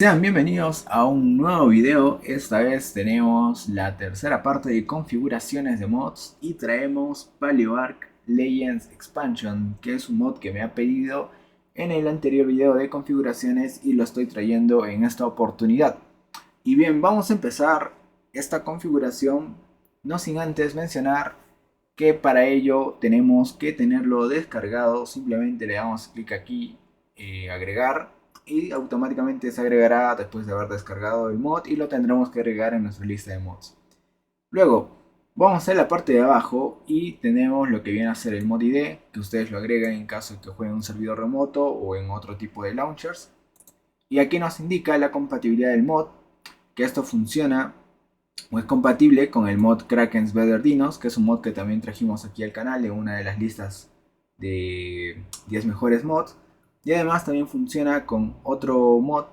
Sean bienvenidos a un nuevo video. Esta vez tenemos la tercera parte de configuraciones de mods y traemos PaleoArk Legends Expansion, que es un mod que me ha pedido en el anterior video de configuraciones y lo estoy trayendo en esta oportunidad. Y bien, vamos a empezar esta configuración no sin antes mencionar que para ello tenemos que tenerlo descargado. Simplemente le damos clic aquí, agregar, y automáticamente se agregará después de haber descargado el mod y lo tendremos que agregar en nuestra lista de mods. Luego vamos a la parte de abajo y tenemos lo que viene a ser el mod ID, que ustedes lo agregan en caso de que jueguen en un servidor remoto o en otro tipo de launchers. Y aquí nos indica la compatibilidad del mod, que esto funciona o es compatible con el mod Kraken's Better Dinos, que es un mod que también trajimos aquí al canal en una de las listas de 10 mejores mods. Y además también funciona con otro mod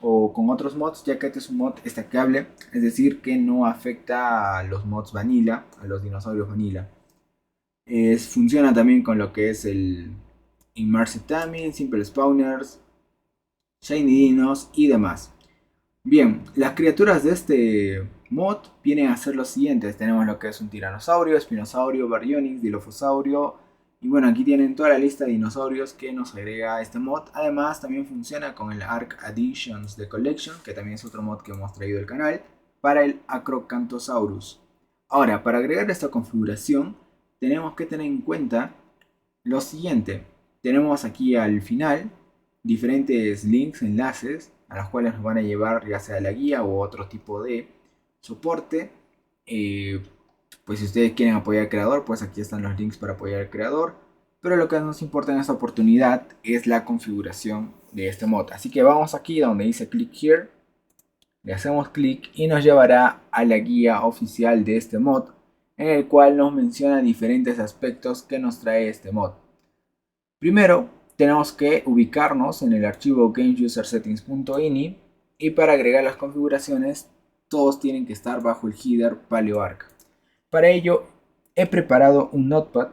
o con otros mods, ya que este es un mod stackable, es decir, que no afecta a los mods vanilla, a los dinosaurios vanilla. Funciona también con lo que es el Immersive Taming, Simple Spawners, Shiny Dinos y demás. Bien, las criaturas de este mod vienen a ser los siguientes. Tenemos lo que es un tiranosaurio, espinosaurio, baryonyx, dilofosaurio. Y bueno, aquí tienen toda la lista de dinosaurios que nos agrega este mod. Además, también funciona con el Arc Additions de Collection, que también es otro mod que hemos traído al canal, para el Acrocanthosaurus. Ahora, para agregar esta configuración, tenemos que tener en cuenta lo siguiente. Tenemos aquí al final diferentes links, enlaces, a los cuales nos van a llevar ya sea la guía u otro tipo de soporte. Eh, pues si ustedes quieren apoyar al creador, pues aquí están los links para apoyar al creador. Pero lo que nos importa en esta oportunidad es la configuración de este mod. Así que vamos aquí donde dice click here. Le hacemos clic y nos llevará a la guía oficial de este mod, en el cual nos menciona diferentes aspectos que nos trae este mod. Primero, tenemos que ubicarnos en el archivo GameUserSettings.ini y para agregar las configuraciones, todos tienen que estar bajo el header PaleoArk. Para ello, he preparado un notepad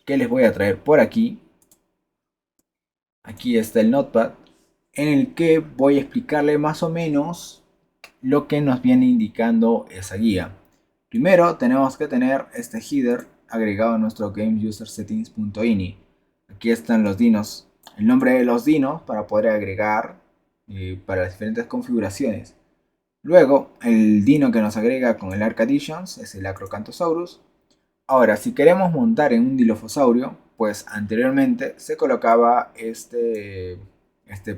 que les voy a traer por aquí. Aquí está el notepad en el que voy a explicarle más o menos lo que nos viene indicando esa guía. Primero, tenemos que tener este header agregado a nuestro GameUserSettings.ini. Aquí están los dinos, el nombre de los dinos para poder agregar para las diferentes configuraciones. Luego, el dino que nos agrega con el Arc Additions es el Acrocanthosaurus. Ahora, si queremos montar en un dilofosaurio, pues anteriormente se colocaba este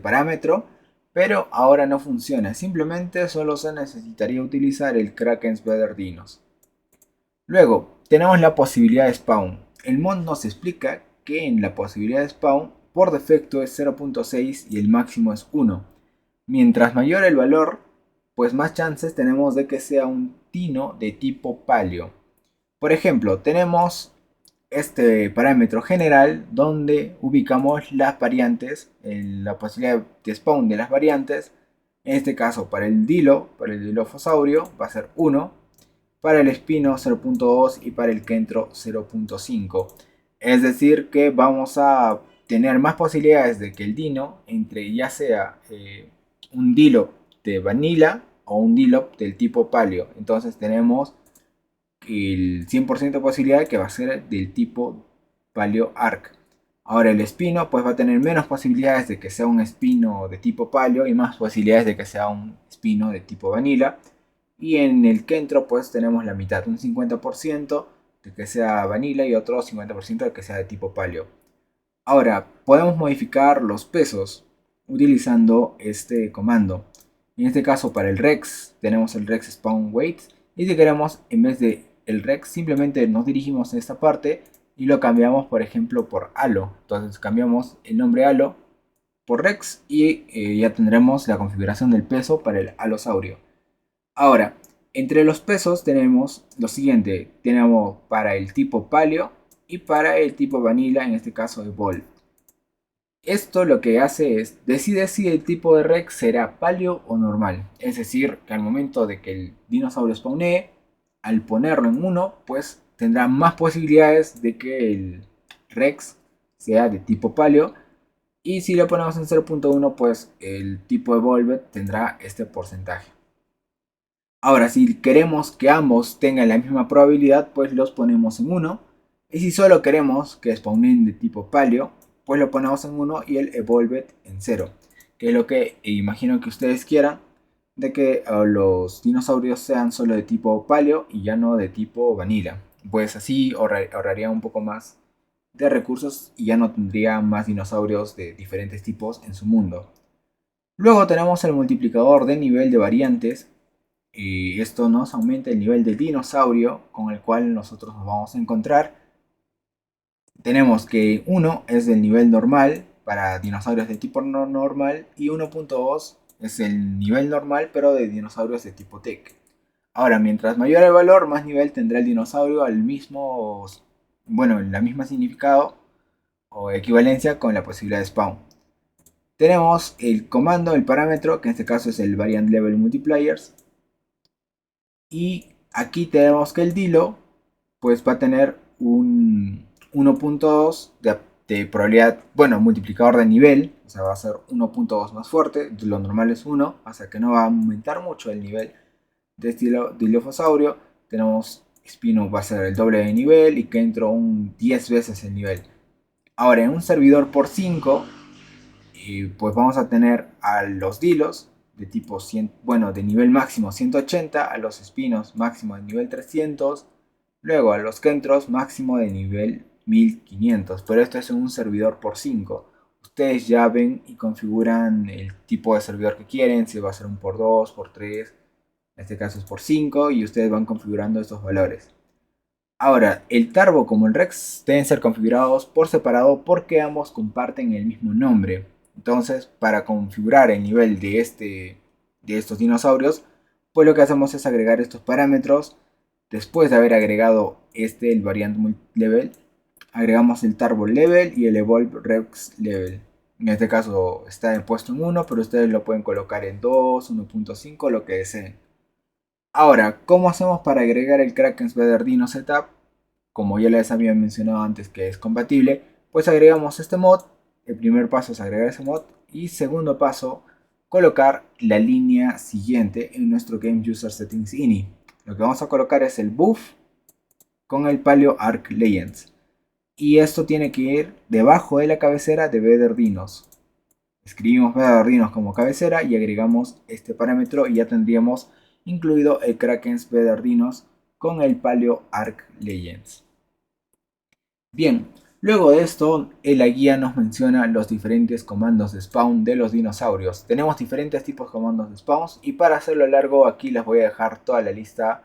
parámetro, pero ahora no funciona. Simplemente solo se necesitaría utilizar el Kraken's Better Dinos. Luego, tenemos la posibilidad de spawn. El mod nos explica que en la posibilidad de spawn, por defecto es 0.6 y el máximo es 1. Mientras mayor el valor, pues más chances tenemos de que sea un dino de tipo paleo. Por ejemplo, tenemos este parámetro general donde ubicamos las variantes, la posibilidad de spawn de las variantes. En este caso, para el dilofosaurio va a ser 1, para el espino 0.2 y para el kentro 0.5. Es decir, que vamos a tener más posibilidades de que el dino entre ya sea un dilop de vanilla o un dilop del tipo paleo. Entonces tenemos el 100% de posibilidad que va a ser del tipo Paleo Arc. Ahora el espino pues va a tener menos posibilidades de que sea un espino de tipo paleo y más posibilidades de que sea un espino de tipo vanilla. Y en el Kentro pues tenemos la mitad, un 50% de que sea vanilla y otro 50% de que sea de tipo paleo. Ahora podemos modificar los pesos utilizando este comando. En este caso para el Rex tenemos el Rex Spawn Weight y si queremos en vez de el Rex simplemente nos dirigimos a esta parte y lo cambiamos por ejemplo por Halo. Entonces cambiamos el nombre Halo por Rex y ya tendremos la configuración del peso para el Alosaurio. Ahora, entre los pesos tenemos lo siguiente. Tenemos para el tipo Paleo y para el tipo Vanilla, en este caso de Ball. Esto lo que hace es decide si el tipo de Rex será paleo o normal. Es decir, que al momento de que el dinosaurio spawnee, al ponerlo en 1, pues tendrá más posibilidades de que el Rex sea de tipo paleo. Y si lo ponemos en 0.1, pues el tipo Evolved tendrá este porcentaje. Ahora, si queremos que ambos tengan la misma probabilidad, pues los ponemos en 1. Y si solo queremos que spawnen de tipo Paleo, pues lo ponemos en 1 y el Evolved en 0. Que es lo que imagino que ustedes quieran, de que los dinosaurios sean solo de tipo Paleo y ya no de tipo Vanilla. Pues así ahorraría un poco más de recursos y ya no tendría más dinosaurios de diferentes tipos en su mundo. Luego tenemos el multiplicador de nivel de variantes, y esto nos aumenta el nivel de dinosaurio con el cual nosotros nos vamos a encontrar. Tenemos que 1 es el nivel normal para dinosaurios de tipo no normal y 1.2 es el nivel normal pero de dinosaurios de tipo Tech. Ahora, mientras mayor el valor, más nivel tendrá el dinosaurio al mismo, bueno, la misma significado o equivalencia con la posibilidad de spawn. Tenemos el comando, el parámetro, que en este caso es el variant level multipliers. Y aquí tenemos que el dilo pues va a tener un 1.2 de probabilidad, bueno, multiplicador de nivel, o sea, va a ser 1.2 más fuerte, lo normal es 1, o sea que no va a aumentar mucho el nivel de estilo Dilophosaurus. Tenemos Spino va a ser el doble de nivel y Kentro un 10 veces el nivel. Ahora, en un servidor por 5, pues vamos a tener a los Dilos de tipo 100, bueno, de nivel máximo 180, a los Spinos máximo de nivel 300, luego a los Kentros máximo de nivel 1500, pero esto es en un servidor por 5. Ustedes ya ven y configuran el tipo de servidor que quieren, si va a ser un por 2, por 3, en este caso es por 5 y ustedes van configurando estos valores. Ahora, el Tarbo como el Rex deben ser configurados por separado porque ambos comparten el mismo nombre. Entonces, para configurar el nivel de estos dinosaurios, pues lo que hacemos es agregar estos parámetros. Después de haber agregado el variant level, agregamos el Turbo level y el Evolve Rex level. En este caso está puesto en 1, pero ustedes lo pueden colocar en 2, 1.5, lo que deseen. Ahora, ¿cómo hacemos para agregar el Kraken's Better Dino Setup? Como ya les había mencionado antes que es compatible, pues agregamos este mod. El primer paso es agregar ese mod y segundo paso, colocar la línea siguiente en nuestro Game User Settings INI. Lo que vamos a colocar es el buff con el Paleo Arc Legends. Y esto tiene que ir debajo de la cabecera de Better Dinos. Escribimos Better Dinos como cabecera y agregamos este parámetro y ya tendríamos incluido el Kraken's Better Dinos con el Paleo Arc Legends. Bien, luego de esto, la guía nos menciona los diferentes comandos de spawn de los dinosaurios. Tenemos diferentes tipos de comandos de spawn y para hacerlo largo aquí les voy a dejar toda la lista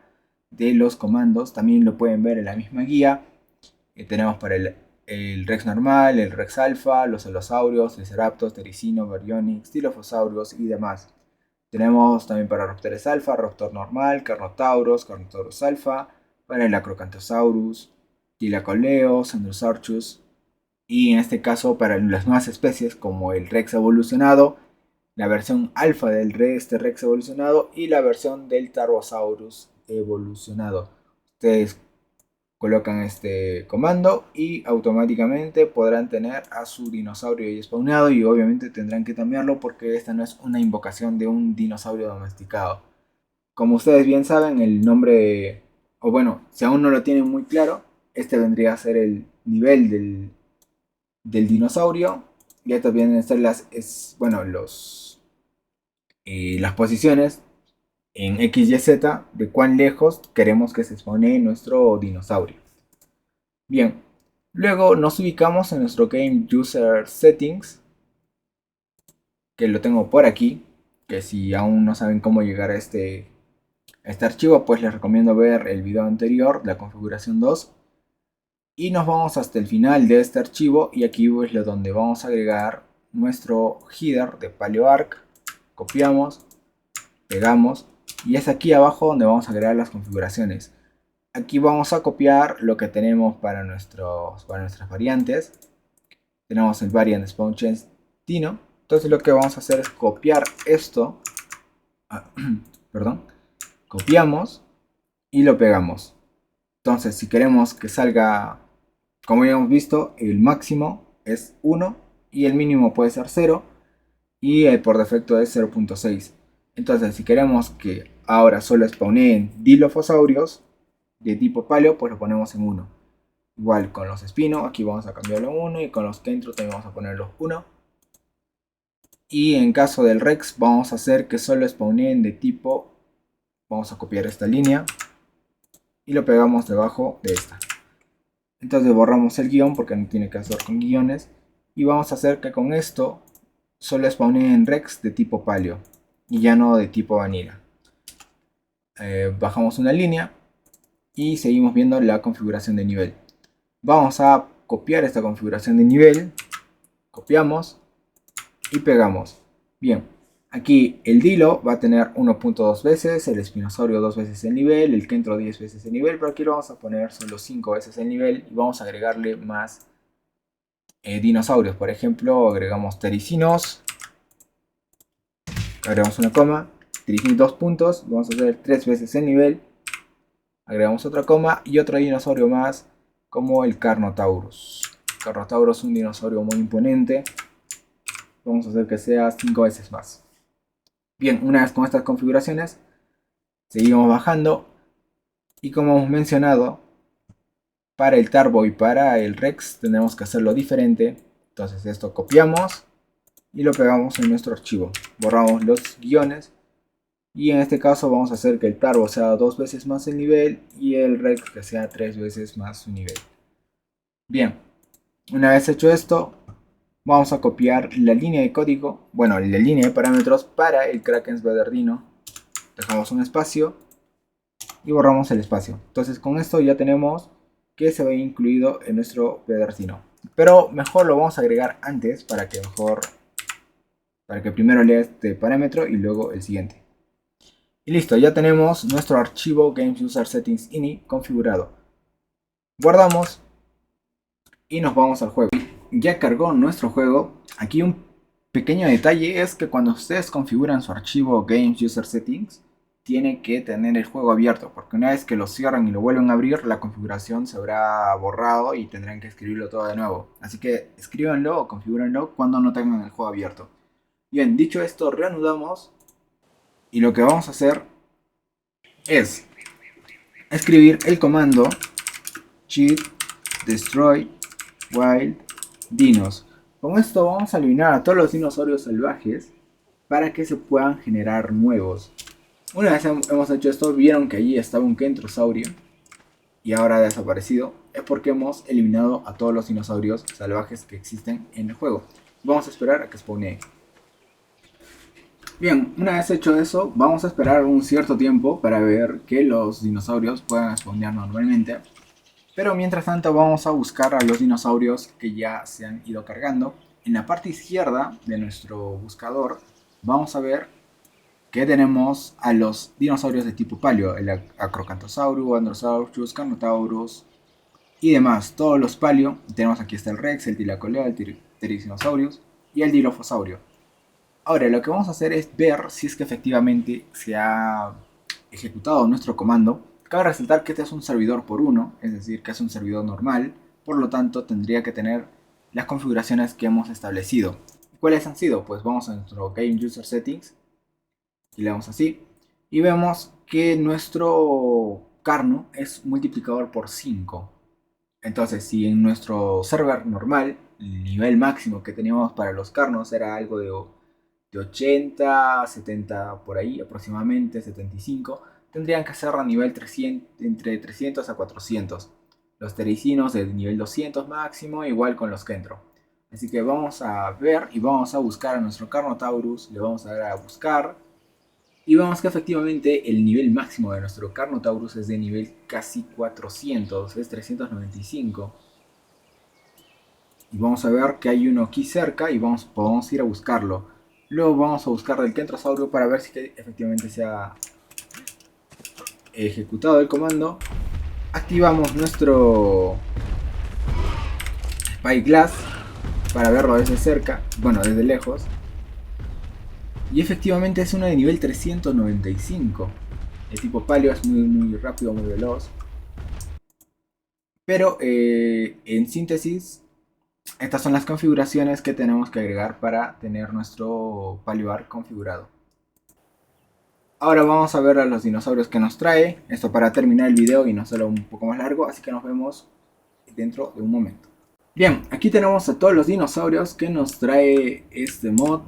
de los comandos. También lo pueden ver en la misma guía. Tenemos para el Rex normal, el Rex alfa, los Allosaurios, Triceratops, Tericino, Baryonyx, Dilophosaurus y demás. Tenemos también para Raptores alfa, Raptor normal, Carnotaurus, Carnotaurus alfa, para el Acrocanthosaurus, Thylacoleo, Androsarchus, y en este caso para las nuevas especies como el Rex evolucionado, la versión alfa este Rex evolucionado y la versión del Tarbosaurus evolucionado. Ustedes colocan este comando y automáticamente podrán tener a su dinosaurio ahí spawnado y obviamente tendrán que cambiarlo porque esta no es una invocación de un dinosaurio domesticado. Como ustedes bien saben, el nombre, o bueno, si aún no lo tienen muy claro, este vendría a ser el nivel del dinosaurio. Y estas vienen a ser las posiciones en X, Y, Z de cuán lejos queremos que se spawne nuestro dinosaurio. Bien, luego nos ubicamos en nuestro Game User Settings, que lo tengo por aquí, que si aún no saben cómo llegar a este archivo, pues les recomiendo ver el video anterior, la configuración 2. Y nos vamos hasta el final de este archivo y aquí es donde vamos a agregar nuestro header de PaleoArc. Copiamos, pegamos y es aquí abajo donde vamos a agregar las configuraciones. Aquí vamos a copiar lo que tenemos para nuestras variantes. Tenemos el variant spawn change dino. Entonces lo que vamos a hacer es copiar esto. Perdón. Copiamos y lo pegamos. Entonces si queremos que salga, como ya hemos visto, el máximo es 1 y el mínimo puede ser 0 y por defecto es 0.6. Entonces si queremos que ahora solo spawneen Dilophosaurios de tipo paleo, pues lo ponemos en 1. Igual con los Spino, aquí vamos a cambiarlo en 1 y con los Kentro también vamos a ponerlo 1. Y en caso del Rex vamos a hacer que solo spawneen de tipo, vamos a copiar esta línea y lo pegamos debajo de esta. Entonces borramos el guión porque no tiene que hacer con guiones. Y vamos a hacer que con esto solo spawneen Rex de tipo paleo y ya no de tipo vanilla. Bajamos una línea y seguimos viendo la configuración de nivel. Vamos a copiar esta configuración de nivel, copiamos y pegamos. Bien, aquí el Dilo va a tener 1.2 veces, el Espinosaurio 2 veces el nivel, el Kentro 10 veces el nivel, pero aquí lo vamos a poner solo 5 veces el nivel y vamos a agregarle más dinosaurios. Por ejemplo, agregamos Tericinos, agregamos una coma, Tericinos 2 puntos, vamos a hacer 3 veces el nivel, agregamos otra coma y otro dinosaurio más como el Carnotaurus. Carnotaurus es un dinosaurio muy imponente, vamos a hacer que sea 5 veces más. Bien, una vez con estas configuraciones, seguimos bajando y como hemos mencionado, para el Tarbo y para el Rex tenemos que hacerlo diferente. Entonces esto copiamos y lo pegamos en nuestro archivo. Borramos los guiones y en este caso vamos a hacer que el Tarbo sea 2 veces más el nivel y el Rex que sea 3 veces más su nivel. Bien, una vez hecho esto, vamos a copiar la línea de código, bueno, la línea de parámetros para el Kraken Spider Dino. Dejamos un espacio y borramos el espacio. Entonces con esto ya tenemos que se ve incluido en nuestro Spider-Dino. Pero mejor lo vamos a agregar antes para que primero lea este parámetro y luego el siguiente. Y listo, ya tenemos nuestro archivo Games User Settings ini configurado. Guardamos y nos vamos al juego. Ya cargó nuestro juego. Aquí un pequeño detalle es que cuando ustedes configuran su archivo Games User Settings, tiene que tener el juego abierto, porque una vez que lo cierran y lo vuelven a abrir, la configuración se habrá borrado y tendrán que escribirlo todo de nuevo. Así que escríbanlo o configúrenlo cuando no tengan el juego abierto. Bien, dicho esto, reanudamos y lo que vamos a hacer es escribir el comando cheat destroy wild dinos. Con esto vamos a eliminar a todos los dinosaurios salvajes para que se puedan generar nuevos. Una vez hemos hecho esto, vieron que allí estaba un Kentrosaurio y ahora ha desaparecido. Es porque hemos eliminado a todos los dinosaurios salvajes que existen en el juego. Vamos a esperar a que spawnee. Bien, una vez hecho eso, vamos a esperar un cierto tiempo para ver que los dinosaurios puedan spawnear normalmente. Pero mientras tanto vamos a buscar a los dinosaurios que ya se han ido cargando. En la parte izquierda de nuestro buscador vamos a ver que tenemos a los dinosaurios de tipo paleo, el Acrocanthosaurus, Androsaurus, Carnotaurus y demás. Todos los paleo, tenemos aquí está el Rex, el Thylacoleo, el Therizinosaurus y el Dilophosaurio. Ahora lo que vamos a hacer es ver si es que efectivamente se ha ejecutado nuestro comando. Cabe resaltar que este es un servidor por uno, es decir, que es un servidor normal, por lo tanto tendría que tener las configuraciones que hemos establecido. ¿Cuáles han sido? Pues vamos a nuestro Game User Settings y le damos así y vemos que nuestro Carno es multiplicador por 5. Entonces si en nuestro server normal el nivel máximo que teníamos para los Carnos era algo de 80, 70 por ahí aproximadamente, 75, tendrían que ser a nivel 300, entre 300 a 400. Los Tericinos de nivel 200 máximo, igual con los Kentro. Así que vamos a ver y vamos a buscar a nuestro Carnotaurus, le vamos a dar a buscar y vemos que efectivamente el nivel máximo de nuestro Carnotaurus es de nivel casi 400, es 395. Y vamos a ver que hay uno aquí cerca y podemos ir a buscarlo. Luego vamos a buscar el Kentrosaurio para ver si que efectivamente se ha ejecutado el comando. Activamos nuestro Spyglass para verlo desde cerca, bueno, desde lejos. Y efectivamente es uno de nivel 395. El tipo paleo es muy rápido, muy veloz. Pero en síntesis, Estas son las configuraciones que tenemos que agregar para tener nuestro PalioArk configurado. Ahora vamos a ver a los dinosaurios que nos trae. Esto para terminar el video y no hacerlo un poco más largo, así que nos vemos dentro de un momento. Bien, aquí tenemos a todos los dinosaurios que nos trae este mod.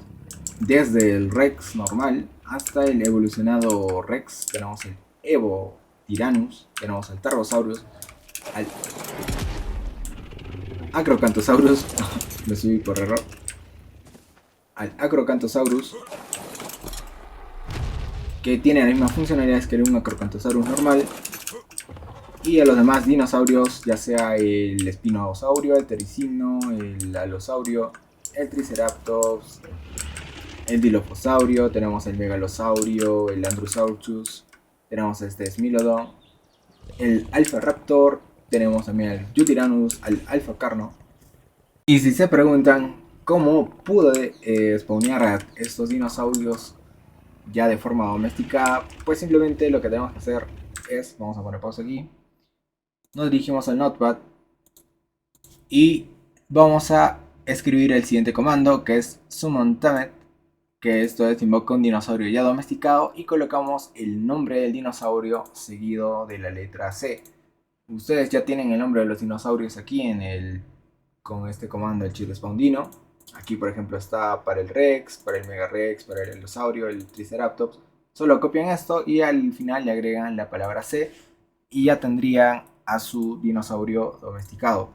Desde el Rex normal hasta el evolucionado Rex. Tenemos el Evo Tyrannus, tenemos el Tarbosaurus, al Acrocanthosaurus, lo subí por error, al Acrocanthosaurus, que tiene las mismas funcionalidades que un Acrocanthosaurus normal, y a los demás dinosaurios, ya sea el Espinosaurio, el Tericino, el Alosaurio, el Triceratops, el Dilophosaurus, tenemos el Megalosaurio, el Androsaurus, tenemos este Smilodon, el Alpha Raptor, tenemos también al Yutyrannus, al Alpha Carno. Y si se preguntan cómo pude spawnear a estos dinosaurios ya de forma doméstica, pues simplemente lo que tenemos que hacer es, vamos a poner pausa aquí, nos dirigimos al Notepad y vamos a escribir el siguiente comando, que es summon tamed, que esto es invoca un dinosaurio ya domesticado, y colocamos el nombre del dinosaurio seguido de la letra C. Ustedes ya tienen el nombre de los dinosaurios aquí con este comando, el chip spawn dino. Aquí por ejemplo está para el Rex, para el Mega Rex, para el Alosaurio, el Triceratops. Solo copian esto y al final le agregan la palabra C y ya tendrían a su dinosaurio domesticado.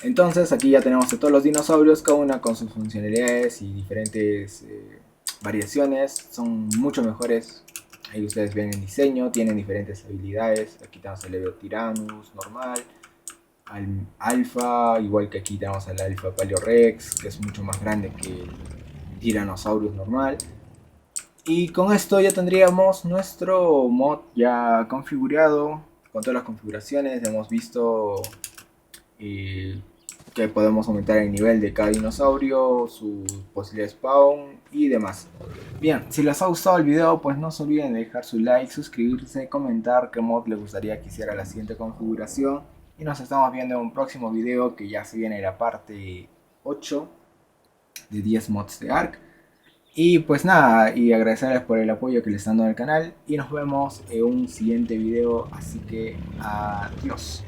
Entonces aquí ya tenemos a todos los dinosaurios, cada una con sus funcionalidades y diferentes variaciones. Son mucho mejores. Ahí ustedes ven el diseño, tienen diferentes habilidades. Aquí tenemos el Leviotyrannus normal, al Alpha, igual que aquí tenemos al Alpha Paleorex, que es mucho más grande que el Tyrannosaurus normal. Y con esto ya tendríamos nuestro mod ya configurado, con todas las configuraciones. Hemos visto que podemos aumentar el nivel de cada dinosaurio, su posibilidad de spawn y demás. Bien, si les ha gustado el video, pues no se olviden de dejar su like, suscribirse, comentar qué mod les gustaría que hiciera la siguiente configuración. Y nos estamos viendo en un próximo video, que ya se viene la parte 8 de 10 mods de Ark. Y pues nada, y agradecerles por el apoyo que les están dando al canal. Y nos vemos en un siguiente video, así que adiós.